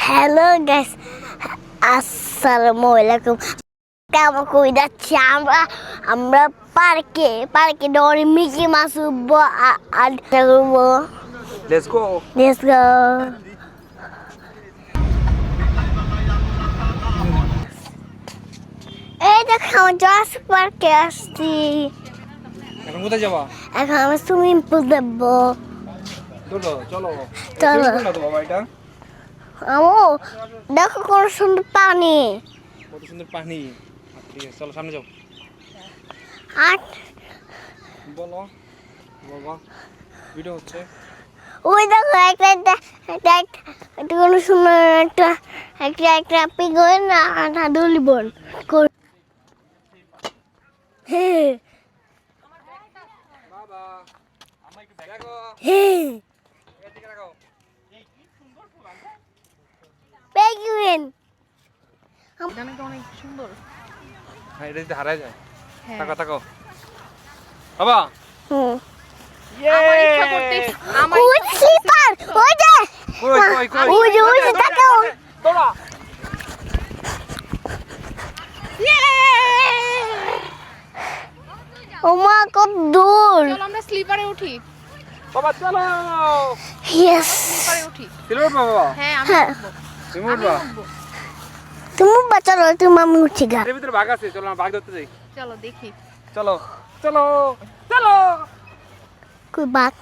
Hello guys, আসসালামু আলাইকুম। কেমন কই যাচ্ছি আমরা আমরা পার্কে ডরে মিকি মাছ উঠবো আর করবো। Let's go. এই দেখো জুরাসিক পার্কে আসছি। এখন কোথায় যাবা? এখন আমি সুইমিং পুল দেখবো। চলো চলো চলো। বাবা এটা আমো দেখো কত সুন্দর পানি। কত সুন্দর পানি। ঠিক আছে চলো সামনে যাও। আর বলো বাবা ভিডিও হচ্ছে। ওই দেখো একটা কোন সুন্দর একটা পিগন না দুলিবন বাবা আমায় একটু দেখো। এদিকে রাখো। এই কি সুন্দর ফুল আছে। পেঙ্গুইন জানে তো অনেক সুন্দর। হ্যাঁ এটা যদি হারায় যায়। হ্যাঁ। তাকাও তাকাও বাবা। আমার ইচ্ছা করতেছে আমার ওই স্লিপার ওই যে ওই যে তাকাও তোরা ওমা কত দূর। চলো আমরা স্লিপারে উঠি। বাবা চলো। ইয়েস স্লিপারে উঠি। সিলভার বাবা হ্যাঁ আমি হ্যাঁ। উঠবো। তুমি উঠবা। উঠবো। তুমি বাঁচালো তুমি আমি উঠছি গা। এর ভিতরে বাঘ আছে চলো আমরা বাঘ ধরতে যাই। চলো দেখি। চলো চলো চলো। কই বাক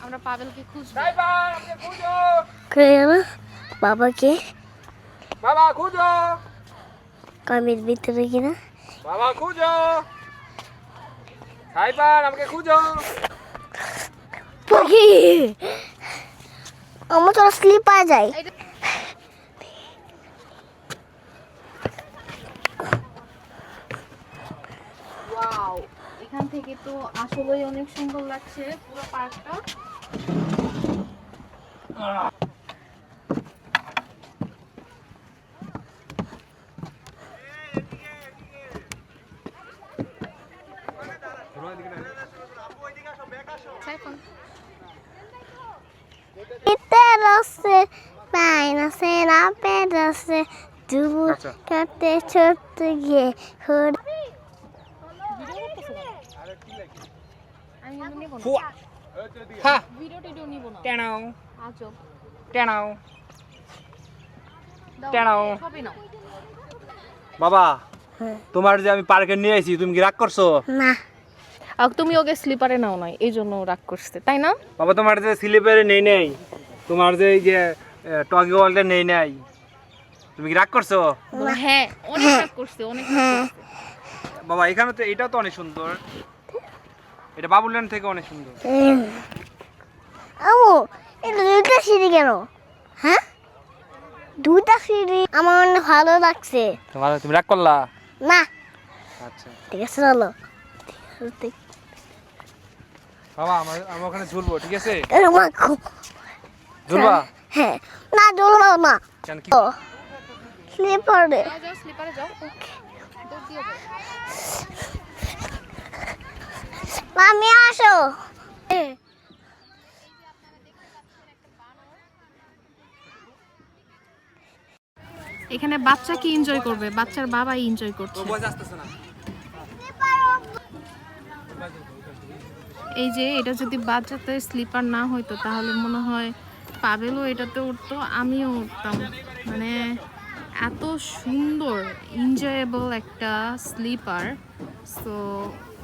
আমরা পাবেলকে খুঁজবো। ড্রাইভার আপনি খুঁজো। কে না বাবাকে বাবা খুঁজো। কামের ভিতরে কিনা বাবা খুঁজো। ড্রাইভার আমাকে খুঁজো। পাখি আমার তো স্লিপার যায়। ওয়াও এখান থেকে তো আসলেই অনেক সুন্দর লাগছে পুরো পার্কটা। এখন Peterose, painase na pedase, dubu আচ্ছা। kate chottu ge hor. আমি কিন্তু নেব না। ফুয়া হ্যাঁ ভিডিও টিডিও নিব না। টানাও আজব। টানাও দাও, টানাও। ছবি নাও। বাবা তোমার যে আমি পার্কে নিয়ে আইছি তুমি কি রাগ করছো? না আর তুমি ওকে স্লিপারে নাও নাই এই জন্য রাগ করছে তাই না? বাবা তোমার যে স্লিপারে নেই নাই তোমার যে এই যে টগি ওয়ালটা নেই নাই তুমি কি রাগ করছো? হ্যাঁ অনেক রাগ করছে অনেক রাগ করছে। বাবা এখানে তো এটা তো অনেক সুন্দর, এটা বাবুল্যান্ড থেকে অনেক সুন্দর। আমু এটা দুইটা সিঁড়ি কেন? হ্যাঁ দুইটা সিঁড়ি আমার অনেক ভালো লাগছে। তোমার তুমি রাগ করলা? না আচ্ছা ঠিক আছে চলো। বাবা আমি ওখানে ঝুলবো ঠিক আছে? ঝুলবা? হ্যাঁ না ঝুলবো না কেন কি? স্লিপারে যাও যাও স্লিপারে যাও। দৌড় দিয়ে যাও। মামি আসো। এখানে বাচ্চা কি এনজয় করবে? বাচ্চার বাবাই এনজয় করছে। আসতেছে না। এই যে এটা যদি বাচ্চাতে স্লিপার না হইতো তাহলে মনে হয় পাবেলও এটাতে উঠতো, আমিও উঠতাম। মানে এত সুন্দর এনজয়েবল একটা স্লিপার, সো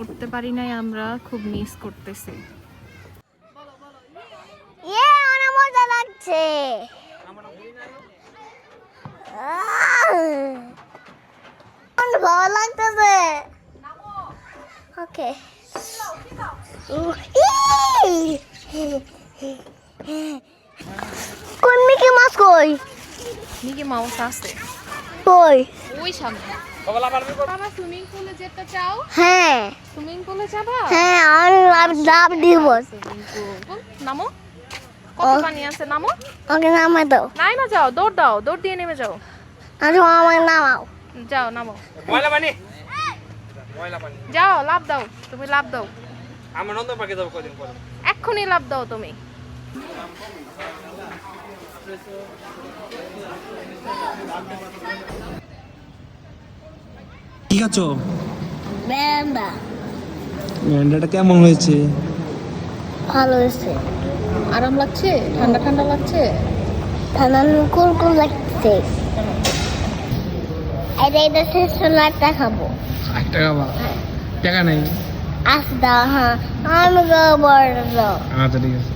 উঠতে পারি নাই আমরা, খুব মিস করতেছি। অনেক মজা লাগছে। অনেক ভালো লাগতেছে। ওকে কোন মিকি মাছ কই? মিকি মাউস আছে কই? ওই সামনে। বাবা বাবা সুইমিং পুলে যেতে চাও? হ্যাঁ সুইমিং পুলে যাবা? হ্যাঁ আমি লাভ দিব। সুইমিং পুল নামো, কত পানি আছে, নামো। ওকে নামাই দাও। নাইমা যাও, দৌড় দাও, দৌড় দিয়ে নেমে যাও। আরে আমাকে নামাও। যাও নামো, ময়লা পানি ময়লা পানি। যাও লাভ দাও, তুমি লাভ দাও, আমরা নন্দন পার্কে যাবো কদিন পরে। এক্ষুনি লাভ দাও তুমি। কি খাচ্ছ? বেন্দা ম্যান্ডাটা কেমন হয়েছে? ভালো হয়েছে। আরাম লাগছে? ঠান্ডা ঠান্ডা লাগছে? ঠান্ডা কুল লাগছে। এটা শেষ হলে একটা খাবো। একটা খাবা? টাকা নাই। আসদা হ্যাঁ আমি বড় আচ্ছা ঠিক আছে।